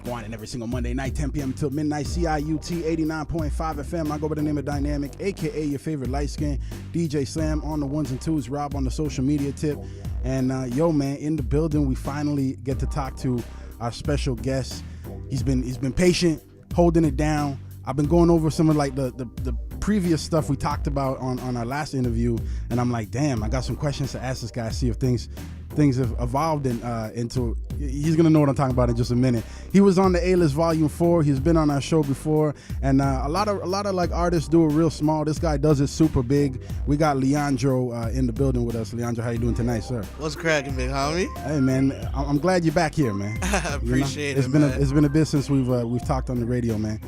going in every single Monday night, 10 p.m. until midnight. CIUT 89.5 FM. I go by the name of Dynamic, aka your favorite light skin. DJ Slam on the ones and twos. Rob on the social media tip. And yo, man, in the building, we finally get to talk to our special guest. He's been patient, holding it down. I've been going over some of like the previous stuff we talked about on our last interview, and I'm like, damn, I got some questions to ask this guy, see if things have evolved into. He's gonna know what I'm talking about in just a minute. He was on the A-List Volume 4. He's been on our show before, and a lot of like artists do it real small. This guy does it super big. We got Leondro in the building with us. Leondro, how you doing tonight, sir? What's cracking, big homie? Hey, man, I'm glad you're back here, man. I appreciate it, man. man. It's been a bit since we've talked on the radio, man.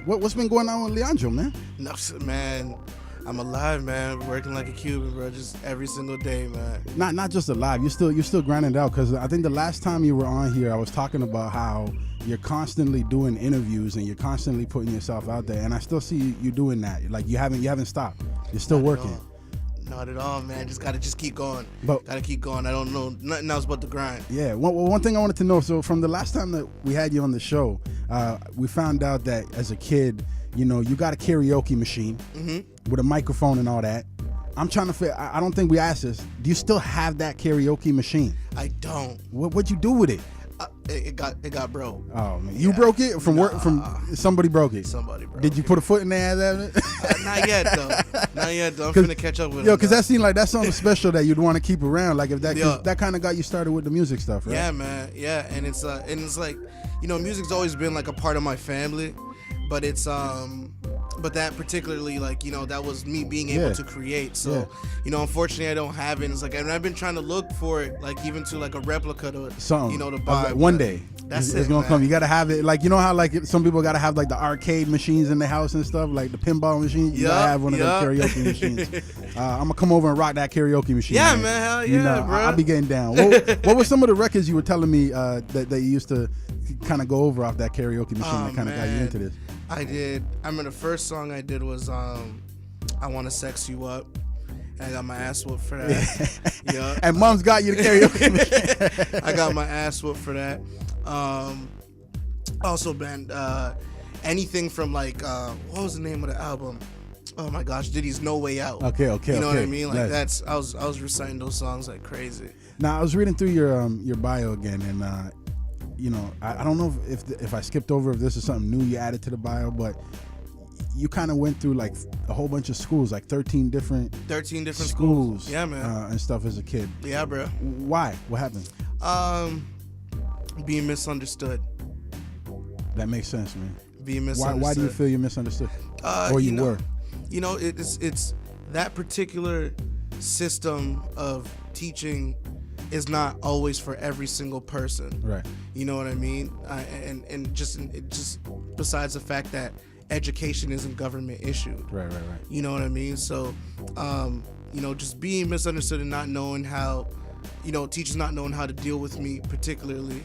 What's been going on with Leondro, man? No, man. I'm alive, man. Working like a Cuban, bro. Just every single day, man. Not just alive. You're still grinding it out, because I think the last time you were on here, I was talking about how you're constantly doing interviews and you're constantly putting yourself out there, and I still see you doing that. Like you haven't stopped. You're still working. Not at all, man. Gotta keep going. But gotta keep going. I don't know nothing else but the grind. Yeah. One thing I wanted to know. So from the last time that we had you on the show, we found out that as a kid, you got a karaoke machine with a microphone and all that. I'm trying to figure. I don't think we asked this. Do you still have that karaoke machine? I don't. What'd you do with it? It got broke. Oh man, you broke it from work? From somebody broke it. Somebody broke. Did you put a foot in there? Not yet though. I'm finna catch up with it. Yo, because that seemed like that's something special that you'd want to keep around. Like if that kind of got you started with the music stuff, right? Yeah, man. Yeah, and it's like, music's always been like a part of my family, but it's but that particularly, like, that was me being able to create. So, unfortunately I don't have it. It's like, and I've been trying to look for it, like even to like a replica to something, to buy. One day. It's gonna come. You gotta have it. Like, how like some people gotta have like the arcade machines in their house and stuff, like the pinball machine. You gotta have one of those karaoke machines. I'm gonna come over and rock that karaoke machine. Yeah, man. Hell yeah, bro. I'll be getting down. What were some of the records you were telling me that you used to kind of go over off that karaoke machine that kind of got you into this? I remember the first song I did was I Wanna Sex You Up. And I got my ass whooped for that. Yeah. And mom's got you the karaoke machine. I got my ass whooped for that. Also, man, anything from like, what was the name of the album? Oh my gosh, Diddy's No Way Out. Okay. You know what I mean? Like nice. I was reciting those songs like crazy. Now I was reading through your bio again, and I don't know if I skipped over if this is something new you added to the bio, but you kind of went through like a whole bunch of schools, like 13 different schools. Yeah, man. And stuff as a kid. Yeah, bro. Why? What happened? Being misunderstood. That makes sense, man. Being misunderstood. Why do you feel you're misunderstood? Or you were? It's that particular system of teaching is not always for every single person. Right. You know what I mean? And just besides the fact that education isn't government issued. Right. You know what I mean? So, just being misunderstood and not knowing how, teachers not knowing how to deal with me particularly,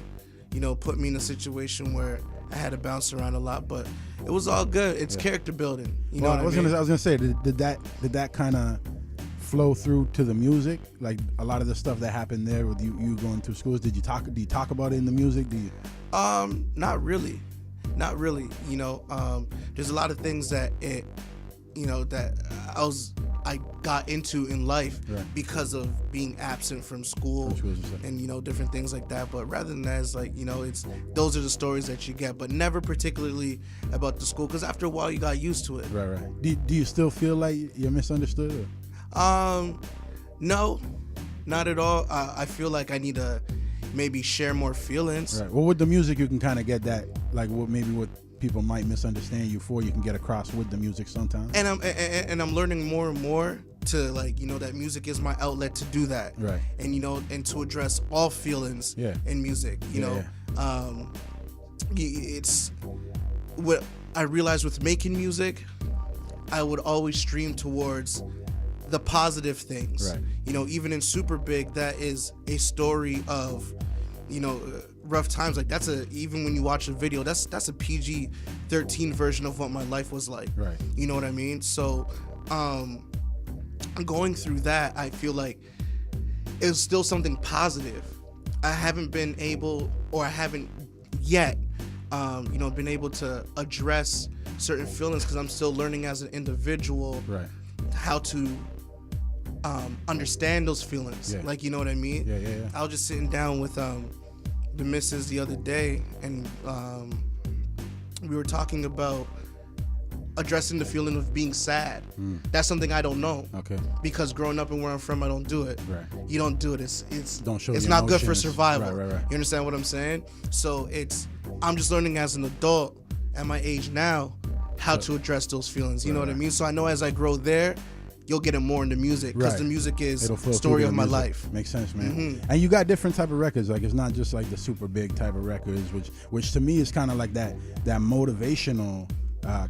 put me in a situation where I had to bounce around a lot, but it was all good. It's character building. You know what I mean? I was gonna say, did that kind of flow through to the music? Like a lot of the stuff that happened there with you going through schools, do you talk about it in the music? Not really. There's a lot of things that I got into in life because of being absent from school and different things like that. But rather than that, it's like, those are the stories that you get, but never particularly about the school, because after a while you got used to it. Right. Do you still feel like you're misunderstood? No, not at all. I feel like I need to maybe share more feelings. Right. Well, with the music, you can kind of get that, like what people might misunderstand you for, you can get across with the music sometimes. And I'm learning more and more to, like, that music is my outlet to do that. Right. And and to address all feelings in music. It's what I realized with making music, I would always stream towards the positive things. Right. Even in Super Big, that is a story of, rough times. Like even when you watch a video, that's a PG-13 version of what my life was like. Right. You know what I mean? So, going through that, I feel like it was still something positive. I haven't been able, or I haven't yet been able to address certain feelings because I'm still learning as an individual how to understand those feelings. Yeah. Like, you know what I mean? Yeah. I was just sitting down with the missus the other day, and we were talking about addressing the feeling of being sad. That's something I don't know. Okay. Because growing up and where I'm from, I don't do it. Right. You don't do it. It's Don't show it's your not good for emotions. survival. Right. You understand what I'm saying? So I'm just learning as an adult at my age now how to address those feelings. You know what I mean? So I know as I grow there, you'll get it more into music because the music is the story of my life. Makes sense, man. And you got different type of records. Like, it's not just like the super big type of records, which to me is kind of like that motivational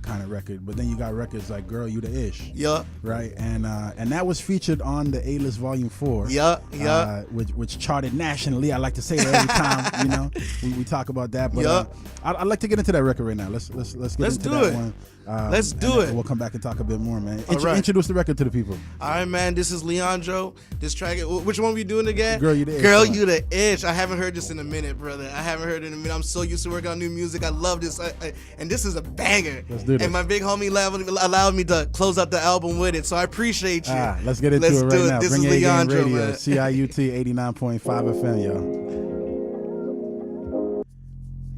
kind of record. But then you got records like "Girl, You the Ish." Yeah. Right, and that was featured on the A-List Volume 4. Yeah. Which charted nationally. I like to say that every time. We talk about that. But I'd like to get into that record right now. Let's get into that one. Let's do it. We'll come back and talk a bit more, man. All right. Introduce the record to the people. All right, man. This is Leondro. This track, which one we doing again? Girl, You the Ish. Girl, You the Ish. I haven't heard this in a minute, brother. I haven't heard it in a minute. I'm so used to working on new music. I love this. And this is a banger. Let's do this. And my big homie allowed me to close out the album with it, so I appreciate you. Let's get into it right now. This Bring is your A-Game Leondro, Radio, man. CIUT 89.5 FM, yo.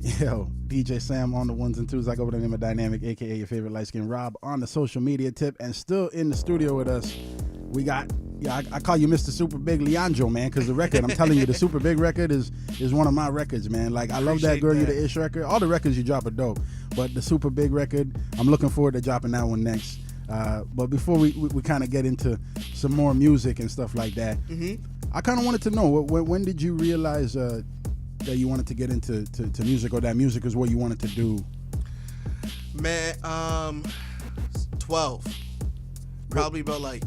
Yo, DJ Sam on the ones and twos. I go by the name of Dynamic, aka your favorite light skin Rob, on the social media tip, and still in the studio with us. We got, I call you Mr. Super Big Leondro, man, because the record, I'm telling you, the Super Big record is one of my records, man. Like, I love that Girl You the Ish record. All the records you drop are dope, but the Super Big record, I'm looking forward to dropping that one next. But before we kind of get into some more music and stuff like that, I kind of wanted to know, when did you realize that you wanted to get into music, or that music is what you wanted to do? Man, 12. Probably about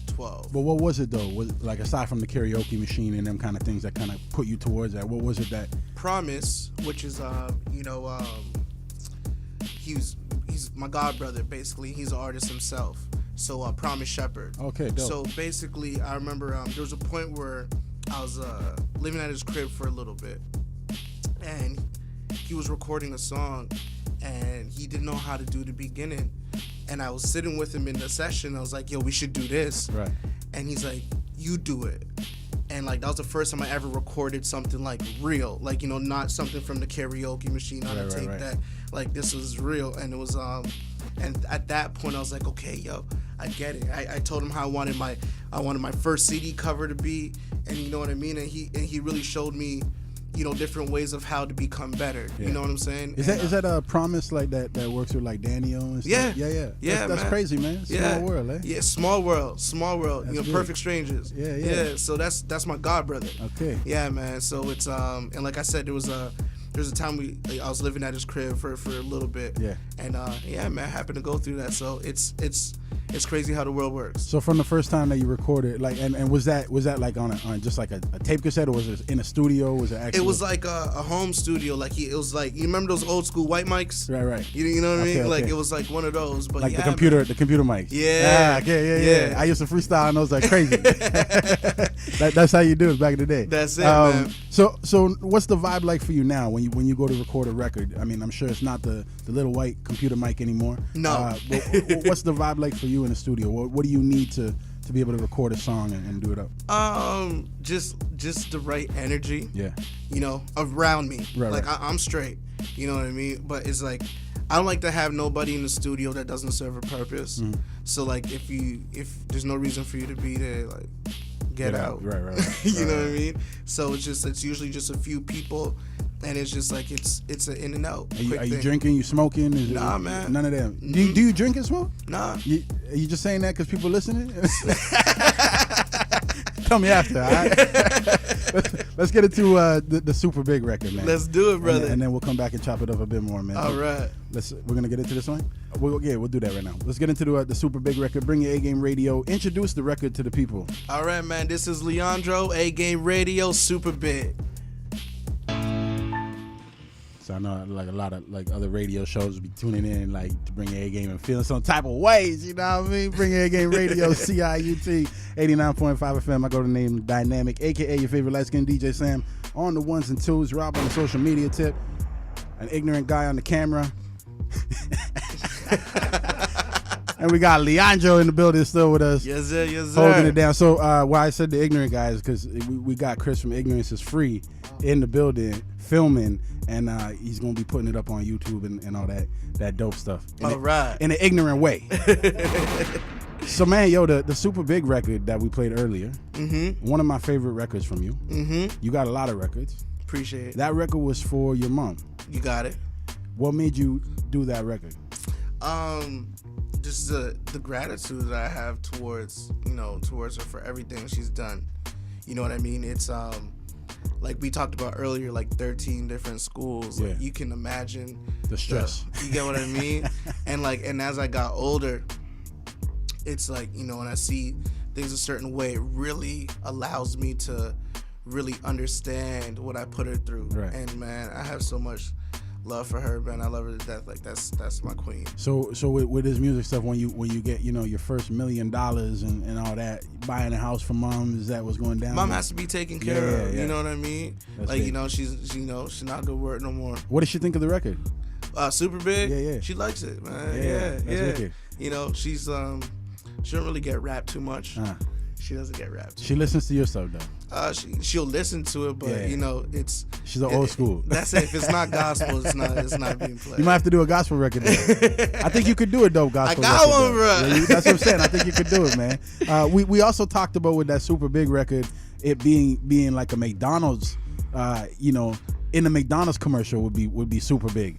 12. But what was it though? Was like, aside from the karaoke machine and them kind of things that kind of put you towards that, what was it that? Promise, which is he's my god brother, basically. He's an artist himself. So Promise Shepherd. Okay, dope. So basically, I remember there was a point where I was living at his crib for a little bit, and he was recording a song, and he didn't know how to do the beginning. And I was sitting with him in the session. I was like, yo, we should do this. Right. And he's like, you do it. And like, that was the first time I ever recorded something like real, like, not something from the karaoke machine on a tape that, like, this was real. And it was and at that point I was like, okay, yo, I get it. I told him how I wanted my first CD cover to be, and you know what I mean. And he really showed me, different ways of how to become better. Yeah. You know what I'm saying? Is that a Promise like that works with like Daniel and stuff? Yeah. That's crazy, man. Small world, eh? Yeah, small world. That's Perfect strangers. Yeah. So that's my god brother. Okay. Yeah, man. So it's and like I said, there was a time I was living at his crib for a little bit. Yeah. And man, I happened to go through that. So it's crazy how the world works. So from the first time that you recorded, like, and was that like on just like a tape cassette, or was it in a studio? Was it actually? It was like a home studio. Like it was like, you remember those old school white mics? Right. You know what I mean? Okay. Like it was like one of those. But like yeah, the computer mics. Yeah. Yeah. I used to freestyle on those like crazy. That's how you do it back in the day. That's it, man. So what's the vibe like for you now when you go to record a record? I mean, I'm sure it's not the little white computer mic anymore. No. What's the vibe like for you in the studio? What do you need to be able to record a song and do it up? Just the right energy. Yeah. Around me. Right. Like I'm straight. You know what I mean? But it's like, I don't like to have nobody in the studio that doesn't serve a purpose. Mm-hmm. So like, if there's no reason for you to be there, like, get out. Right. You know what I mean? So it's usually just a few people, and it's just like it's an in and out. Are you drinking? You smoking? Nah, man. None of them. Mm-hmm. Do you drink and smoke? Nah. Are you just saying that because people listening? Tell me after, all right? Let's get into the Super Big record, man. Let's do it, brother. And then we'll come back and chop it up a bit more, man. All right. We're gonna get into this one. We'll do that right now. Let's get into the Super Big record. Bring your A-Game Radio. Introduce the record to the people. All right, man. This is Leondro, A-Game Radio, Super Big. So I know like a lot of like other radio shows be tuning in like to bring your A-Game and feeling some type of ways, you know what I mean? Bring your A-Game Radio, CIUT 89.5 FM. I go to the name Dynamic, aka your favorite light skinned DJ Sam, on the ones and twos. Rob on the social media tip. an ignorant guy on the camera. And we got Leondro in the building still with us. Yes, sir. Yes, sir. Holding it down. So why I said the ignorant guys, because we got Chris from Ignorance is Free in the building filming, and he's going to be putting it up on YouTube and all that dope stuff. All right. In an ignorant way. So, man, yo, the Super Big record that we played earlier, one of my favorite records from you. You got a lot of records. Appreciate it. That record was for your mom. You got it. What made you do that record? Just the gratitude that I have towards her for everything she's done. You know what I mean? It's like we talked about earlier, like 13 different schools. Yeah. Like you can imagine The stress. you get what I mean? and as I got older, it's like, when I see things a certain way, it really allows me to really understand what I put her through. Right. And man, I have so much love for her, man. I love her to death. Like that's my queen. So with this music stuff, when you get your first $1 million and all that, buying a house for mom, is that what's going down? Mom has to be taken care of. Yeah. You know what I mean? That's like big. she's not good word no more. What does she think of the record? Super Big. Yeah. She likes it, man. Yeah, that's wicked. She's she don't really get rapped too much. She doesn't get rapped. She listens to your stuff though. She'll listen to it, but it's she's an old school. That's it. If it's not gospel, it's not being played. You might have to do a gospel record then. I think you could do a dope gospel record. I got one, though. bro. Yeah, that's what I'm saying. I think you could do it, man. We also talked about with that Super Big record, it being like a McDonald's, in the McDonald's commercial would be super big.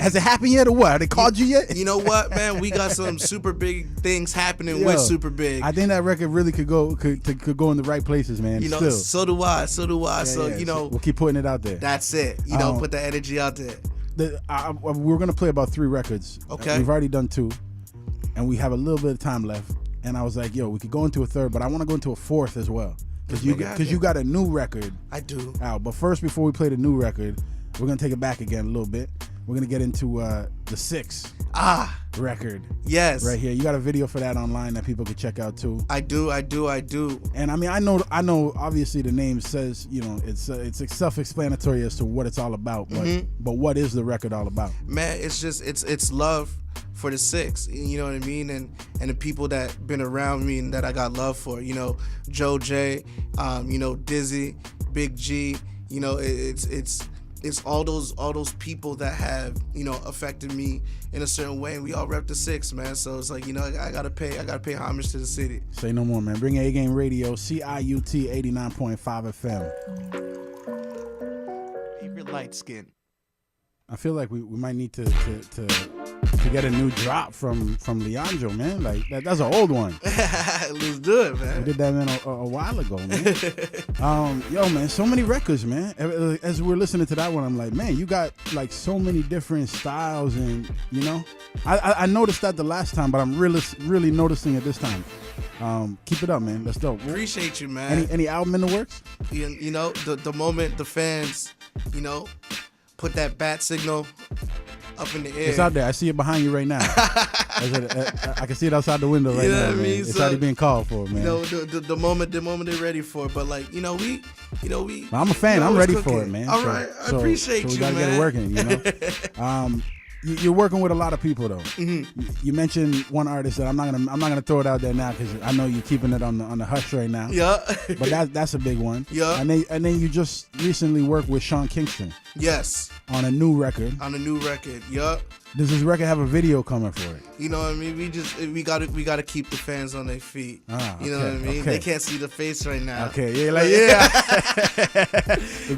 Has it happened yet or what? Have they called you yet? You know what, man? We got some super big things happening with Super Big. I think that record really could go in the right places, man. Still. So do I. Yeah, so we'll keep putting it out there. That's it. Put the energy out there. We're gonna play about 3 records. Okay. We've already done 2, and we have a little bit of time left. And I was like, yo, we could go into a 3rd, but I want to go into a 4th as well, because you got a new record. I do. Out. But first, before we play the new record, we're gonna take it back again a little bit. We're gonna get into the 6 record. Yes. Right here. You got a video for that online that people can check out too. I do. And I mean, I know. Obviously, the name says it's self-explanatory as to what it's all about. But what is the record all about? Man, it's just it's love for the 6. You know what I mean? And the people that been around me and that I got love for. Joe J. Dizzy, Big G. It's all those people that have affected me in a certain way, and we all rep the 6, man. So it's like I gotta pay homage to the city. Say no more, man. Bring A Game Radio, CIUT 89.5 FM. Favorite light skin. I feel like we might need to get a new drop from Leondro, man. Like that's an old one. Let's do it, man. We did that, man, a while ago, man. Yo, man, so many records, man. As we're listening to that one, I'm like, man, you got like so many different styles, and I noticed that the last time, but I'm really noticing it this time. Keep it up, man. That's dope. Appreciate you, man. Any album in the works? The moment the fans, put that bat signal up in the air. It's out there. I see it behind you right now. I can see it outside the window right now, man. It's already being called for, man. The moment they're ready for it. But like, we I'm a fan. I'm ready for it, man. All right. I appreciate you, we gotta get it working, You're working with a lot of people though. You mentioned one artist that I'm not gonna throw it out there now because I know you're keeping it on the hush right now. Yeah. But that's a big one. Yeah. And then you just recently worked with Sean Kingston. Yes. On a new record. Yup. Does this record have a video coming for it? You know what I mean? We gotta keep the fans on their feet. You know what I mean? Okay. They can't see the face right now. Okay, yeah.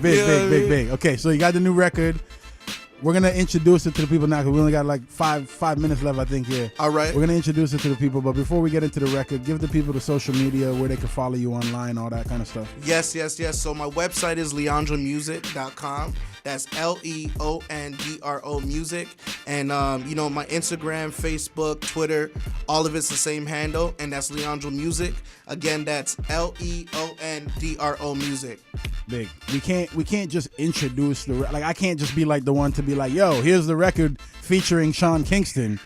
Big. Okay, so you got the new record. We're gonna introduce it to the people now because we only got like five minutes left, I think. Yeah. All right. We're gonna introduce it to the people, but before we get into the record, give the people the social media where they can follow you online, all that kind of stuff. Yes. So my website is leondromusic.com. That's LEONDRO music. And my Instagram, Facebook, Twitter, all of it's the same handle, and that's Leondro Music. Again, that's LEONDRO music. Big. We can't just introduce I can't just be like the one to be like, yo, here's the record featuring Sean Kingston.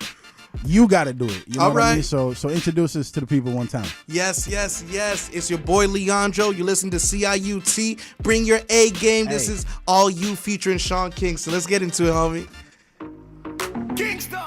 You got to do it. You know All what I mean? right. So introduce us to the people one time. Yes. It's your boy Leondro. You listen to CIUT. Bring your A game. This is All You featuring Sean Kingston. Let's get into it, homie. Kingston!